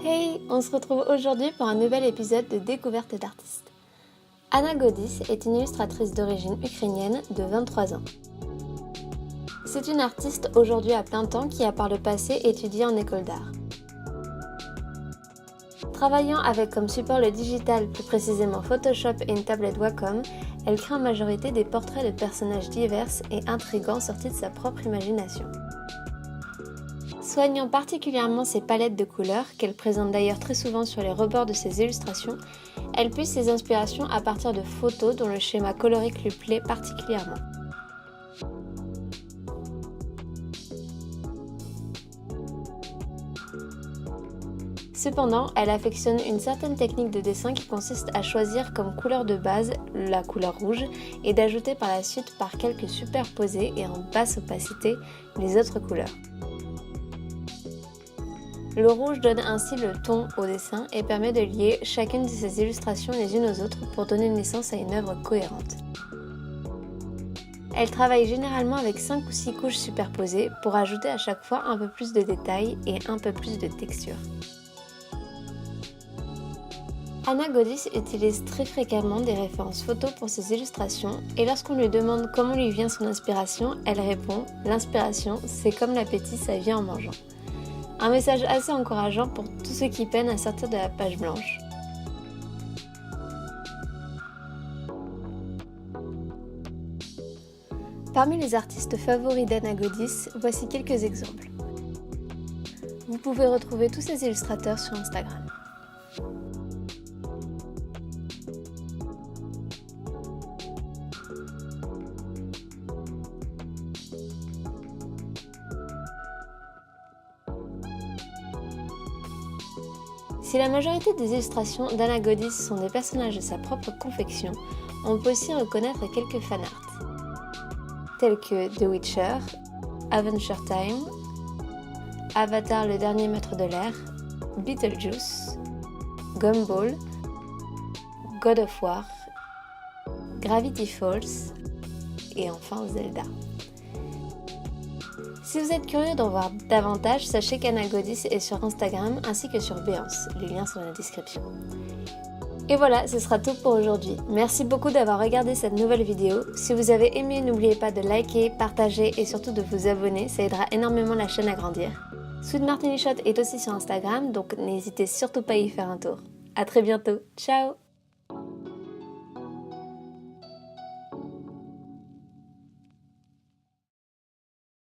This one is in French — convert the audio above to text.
Hey, on se retrouve aujourd'hui pour un nouvel épisode de Découverte d'artistes. Anna Godis est une illustratrice d'origine ukrainienne de 23 ans. C'est une artiste aujourd'hui à plein temps qui a par le passé étudié en école d'art. Travaillant avec comme support le digital, plus précisément Photoshop et une tablette Wacom, elle crée en majorité des portraits de personnages divers et intrigants sortis de sa propre imagination. Soignant particulièrement ses palettes de couleurs, qu'elle présente d'ailleurs très souvent sur les rebords de ses illustrations, elle puise ses inspirations à partir de photos dont le schéma colorique lui plaît particulièrement. Cependant, elle affectionne une certaine technique de dessin qui consiste à choisir comme couleur de base la couleur rouge et d'ajouter par la suite par quelques superposés et en basse opacité les autres couleurs. Le rouge donne ainsi le ton au dessin et permet de lier chacune de ses illustrations les unes aux autres pour donner naissance à une œuvre cohérente. Elle travaille généralement avec 5 ou 6 couches superposées pour ajouter à chaque fois un peu plus de détails et un peu plus de texture. Anna Godis utilise très fréquemment des références photos pour ses illustrations et lorsqu'on lui demande comment lui vient son inspiration, elle répond « L'inspiration, c'est comme l'appétit, ça vient en mangeant ». Un message assez encourageant pour tous ceux qui peinent à sortir de la page blanche. Parmi les artistes favoris d'Anna Godis, voici quelques exemples. Vous pouvez retrouver tous ces illustrateurs sur Instagram. Si la majorité des illustrations d'Anna Godis sont des personnages de sa propre confection, on peut aussi reconnaître quelques fanarts, tels que The Witcher, Adventure Time, Avatar le dernier maître de l'air, Beetlejuice, Gumball, God of War, Gravity Falls et enfin Zelda. Si vous êtes curieux d'en voir davantage, sachez qu'Anna Godis est sur Instagram ainsi que sur Béance, les liens sont dans la description. Et voilà, ce sera tout pour aujourd'hui. Merci beaucoup d'avoir regardé cette nouvelle vidéo. Si vous avez aimé, n'oubliez pas de liker, partager et surtout de vous abonner, ça aidera énormément la chaîne à grandir. Sweet Martini Shot est aussi sur Instagram, donc n'hésitez surtout pas à y faire un tour. À très bientôt, ciao!